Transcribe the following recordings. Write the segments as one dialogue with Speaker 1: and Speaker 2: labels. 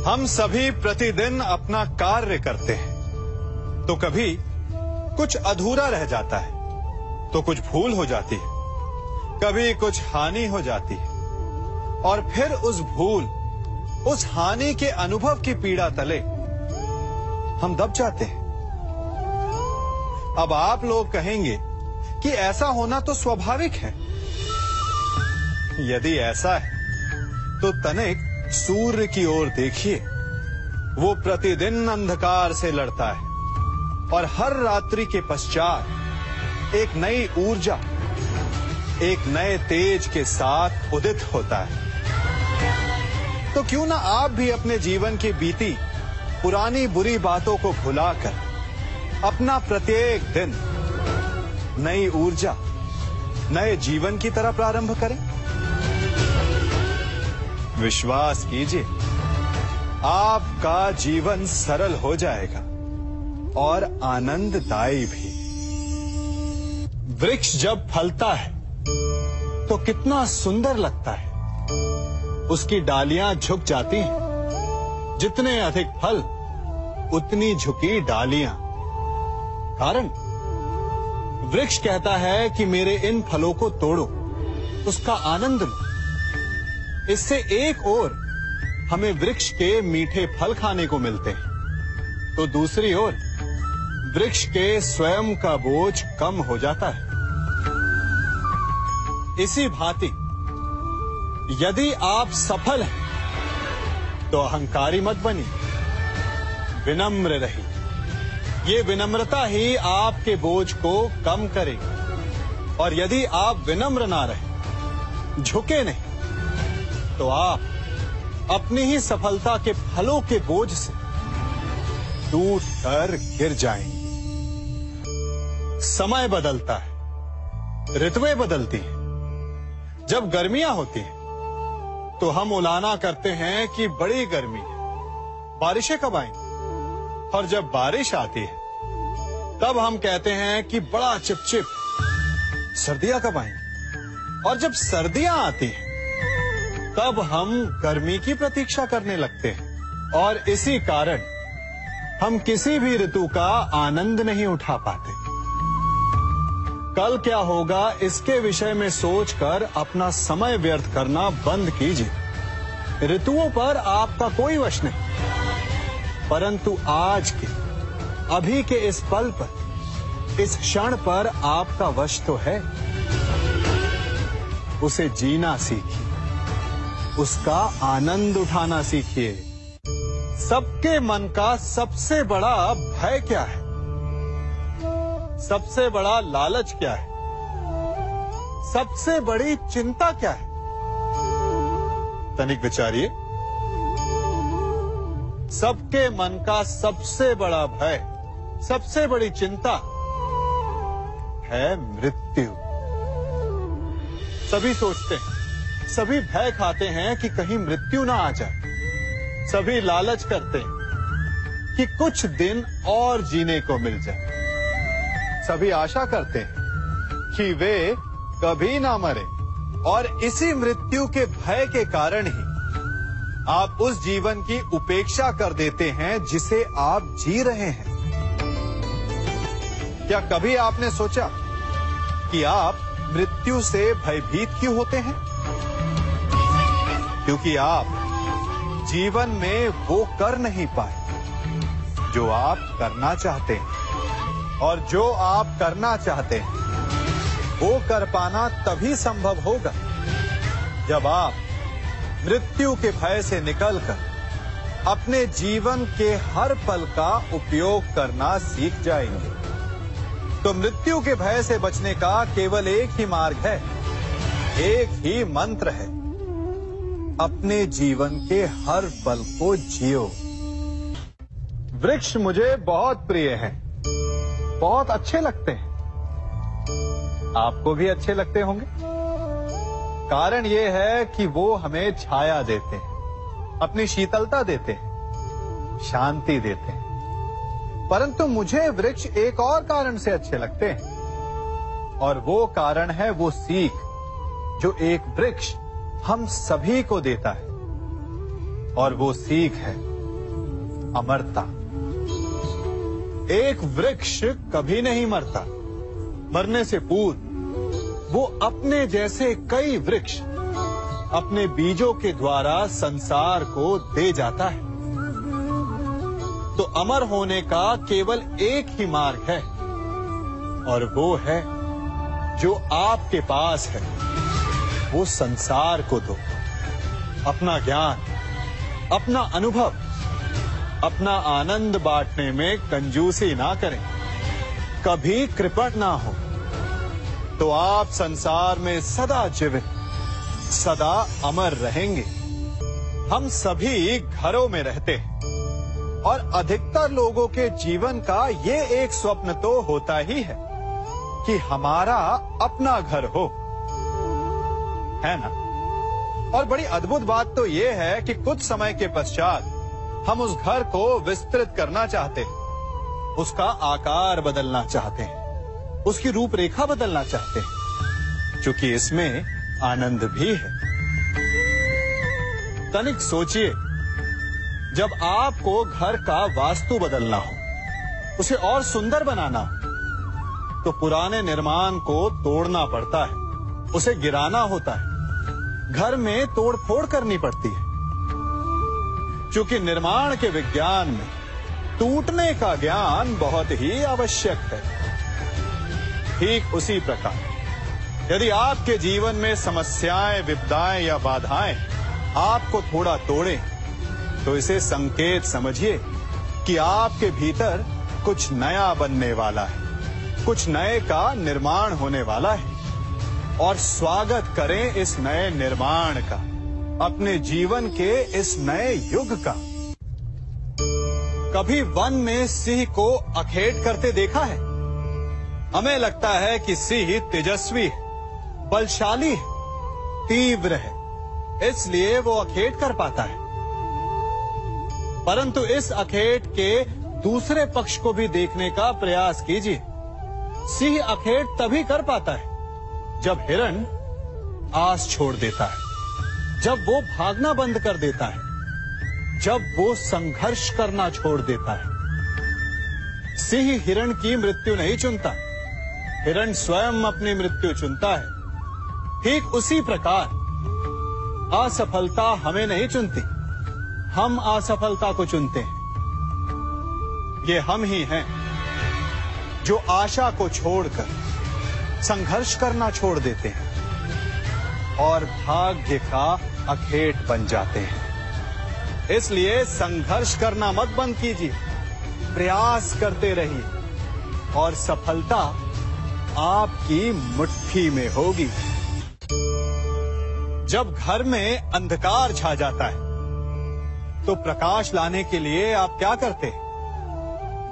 Speaker 1: हम सभी प्रतिदिन अपना कार्य करते हैं, तो कभी कुछ अधूरा रह जाता है, तो कुछ भूल हो जाती है, कभी कुछ हानि हो जाती है, और फिर उस भूल, उस हानि के अनुभव की पीड़ा तले हम दब जाते हैं। अब आप लोग कहेंगे कि ऐसा होना तो स्वाभाविक है। यदि ऐसा है तो तनिक सूर्य की ओर देखिए। वो प्रतिदिन अंधकार से लड़ता है और हर रात्रि के पश्चात एक नई ऊर्जा, एक नए तेज के साथ उदित होता है। तो क्यों ना आप भी अपने जीवन की बीती पुरानी बुरी बातों को भुलाकर अपना प्रत्येक दिन नई ऊर्जा, नए जीवन की तरह प्रारंभ करें। विश्वास कीजिए, आपका जीवन सरल हो जाएगा और आनंददायी भी। वृक्ष जब फलता है तो कितना सुंदर लगता है। उसकी डालियां झुक जाती हैं। जितने अधिक फल, उतनी झुकी डालियां। कारण वृक्ष कहता है कि मेरे इन फलों को तोड़ो, उसका आनंद लो। इससे एक ओर हमें वृक्ष के मीठे फल खाने को मिलते हैं, तो दूसरी ओर वृक्ष के स्वयं का बोझ कम हो जाता है। इसी भांति यदि आप सफल हैं, तो अहंकारी मत बनिए, विनम्र रहिए। ये विनम्रता ही आपके बोझ को कम करेगी। और यदि आप विनम्र ना रहे, झुके नहीं, तो आप अपनी ही सफलता के फलों के बोझ से टूट कर गिर जाएंगे। समय बदलता है, ऋतुएं बदलती हैं। जब गर्मियां होती हैं, तो हम उलाना करते हैं कि बड़ी गर्मी है, बारिशें कब आएंगी। और जब बारिश आती है, तब हम कहते हैं कि बड़ा चिपचिप, सर्दियां कब आएंगी। और जब सर्दियां आती हैं, तब हम गर्मी की प्रतीक्षा करने लगते हैं। और इसी कारण हम किसी भी ऋतु का आनंद नहीं उठा पाते। कल क्या होगा, इसके विषय में सोचकर अपना समय व्यर्थ करना बंद कीजिए। ऋतुओं पर आपका कोई वश नहीं, परंतु आज के, अभी के इस पल पर, इस क्षण पर आपका वश तो है। उसे जीना सीखिए, उसका आनंद उठाना सीखिए। सबके मन का सबसे बड़ा भय क्या है? सबसे बड़ा लालच क्या है? सबसे बड़ी चिंता क्या है? तनिक विचारिए। सबके मन का सबसे बड़ा भय, सबसे बड़ी चिंता है मृत्यु। सभी सोचते हैं, सभी भय खाते हैं कि कहीं मृत्यु ना आ जाए। सभी लालच करते हैं कि कुछ दिन और जीने को मिल जाए। सभी आशा करते हैं कि वे कभी ना मरे। और इसी मृत्यु के भय के कारण ही आप उस जीवन की उपेक्षा कर देते हैं जिसे आप जी रहे हैं। क्या कभी आपने सोचा कि आप मृत्यु से भयभीत क्यों होते हैं? क्योंकि आप जीवन में वो कर नहीं पाए जो आप करना चाहते हैं। और जो आप करना चाहते हैं, वो कर पाना तभी संभव होगा जब आप मृत्यु के भय से निकलकर अपने जीवन के हर पल का उपयोग करना सीख जाएंगे। तो मृत्यु के भय से बचने का केवल एक ही मार्ग है, एक ही मंत्र है। अपने जीवन के हर पल को जियो। वृक्ष मुझे बहुत प्रिय हैं, बहुत अच्छे लगते हैं। आपको भी अच्छे लगते होंगे। कारण ये है कि वो हमें छाया देते हैं, अपनी शीतलता देते हैं, शांति देते हैं। परंतु मुझे वृक्ष एक और कारण से अच्छे लगते हैं, और वो कारण है वो सीख जो एक वृक्ष हम सभी को देता है। और वो सीख है अमरता। एक वृक्ष कभी नहीं मरता, मरने से पूर्व वो अपने जैसे कई वृक्ष अपने बीजों के द्वारा संसार को दे जाता है। तो अमर होने का केवल एक ही मार्ग है, और वो है जो आपके पास है, वो संसार को दो। अपना ज्ञान, अपना अनुभव, अपना आनंद बांटने में कंजूसी ना करें, कभी कृपण ना हो, तो आप संसार में सदा जीवित, सदा अमर रहेंगे। हम सभी घरों में रहते हैं, और अधिकतर लोगों के जीवन का ये एक स्वप्न तो होता ही है कि हमारा अपना घर हो, है ना? और बड़ी अद्भुत बात तो ये है कि कुछ समय के पश्चात हम उस घर को विस्तृत करना चाहते हैं, उसका आकार बदलना चाहते हैं, उसकी रूपरेखा बदलना चाहते हैं, क्योंकि इसमें आनंद भी है। तनिक सोचिए, जब आपको घर का वास्तु बदलना हो, उसे और सुंदर बनाना हो, तो पुराने निर्माण को तोड़ना पड़ता है, उसे गिराना होता है, घर में तोड़फोड़ करनी पड़ती है। क्योंकि निर्माण के विज्ञान में टूटने का ज्ञान बहुत ही आवश्यक है। ठीक उसी प्रकार यदि आपके जीवन में समस्याएं, विपदाएं या बाधाएं आपको थोड़ा तोड़े, तो इसे संकेत समझिए कि आपके भीतर कुछ नया बनने वाला है, कुछ नए का निर्माण होने वाला है। और स्वागत करें इस नए निर्माण का, अपने जीवन के इस नए युग का। कभी वन में सिंह को अखेट करते देखा है? हमें लगता है कि सिंह तेजस्वी है, बलशाली है, तीव्र है, इसलिए वो अखेट कर पाता है। परंतु इस अखेट के दूसरे पक्ष को भी देखने का प्रयास कीजिए। सिंह अखेट तभी कर पाता है जब हिरण आस छोड़ देता है, जब वो भागना बंद कर देता है, जब वो संघर्ष करना छोड़ देता है। सिंह हिरण की मृत्यु नहीं चुनता, हिरण स्वयं अपनी मृत्यु चुनता है। ठीक उसी प्रकार असफलता हमें नहीं चुनती, हम असफलता को चुनते हैं। ये हम ही हैं जो आशा को छोड़कर संघर्ष करना छोड़ देते हैं और भाग्य का अखेट बन जाते हैं। इसलिए संघर्ष करना मत बंद कीजिए, प्रयास करते रहिए और सफलता आपकी मुट्ठी में होगी। जब घर में अंधकार छा जाता है, तो प्रकाश लाने के लिए आप क्या करते हैं?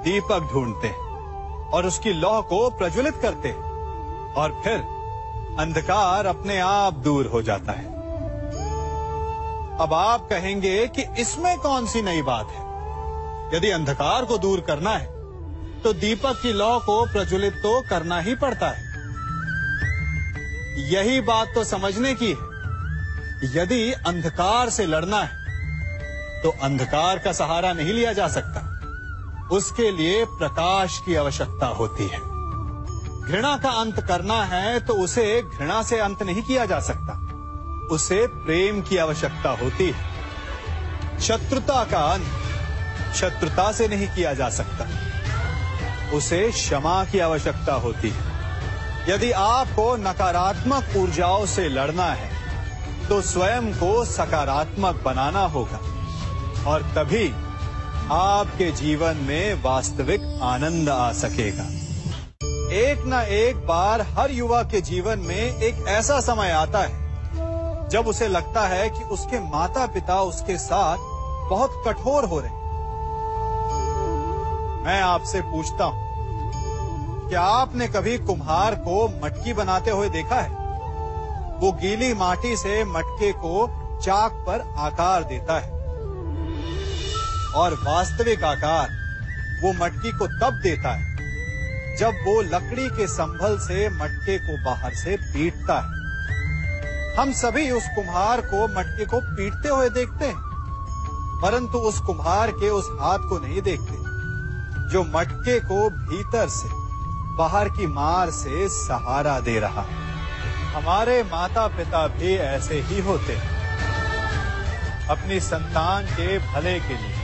Speaker 1: दीपक ढूंढते हैं और उसकी लौ को प्रज्वलित करते हैं, और फिर अंधकार अपने आप दूर हो जाता है। अब आप कहेंगे कि इसमें कौन सी नई बात है? यदि अंधकार को दूर करना है, तो दीपक की लौ को प्रज्वलित तो करना ही पड़ता है। यही बात तो समझने की है। यदि अंधकार से लड़ना है, तो अंधकार का सहारा नहीं लिया जा सकता, उसके लिए प्रकाश की आवश्यकता होती है। घृणा का अंत करना है तो उसे घृणा से अंत नहीं किया जा सकता, उसे प्रेम की आवश्यकता होती है। शत्रुता का अंत शत्रुता से नहीं किया जा सकता, उसे क्षमा की आवश्यकता होती है। यदि आपको नकारात्मक ऊर्जाओं से लड़ना है, तो स्वयं को सकारात्मक बनाना होगा, और तभी आपके जीवन में वास्तविक आनंद आ सकेगा। एक न एक बार हर युवा के जीवन में एक ऐसा समय आता है जब उसे लगता है कि उसके माता पिता उसके साथ बहुत कठोर हो रहे हैं। मैं आपसे पूछता हूं, क्या आपने कभी कुम्हार को मटकी बनाते हुए देखा है? वो गीली माटी से मटके को चाक पर आकार देता है, और वास्तविक आकार वो मटकी को तब देता है जब वो लकड़ी के संभल से मटके को बाहर से पीटता है। हम सभी उस कुम्हार को मटके को पीटते हुए देखते हैं, परंतु उस कुम्हार के उस हाथ को नहीं देखते जो मटके को भीतर से बाहर की मार से सहारा दे रहा है। हमारे माता पिता भी ऐसे ही होते हैं। अपनी संतान के भले के लिए,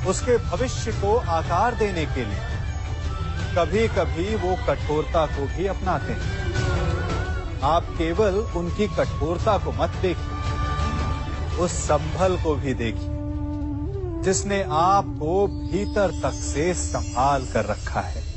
Speaker 1: उसके भविष्य को आकार देने के लिए कभी कभी वो कठोरता को भी अपनाते हैं। आप केवल उनकी कठोरता को मत देखिए, उस संभल को भी देखिए जिसने आपको भीतर तक से संभाल कर रखा है।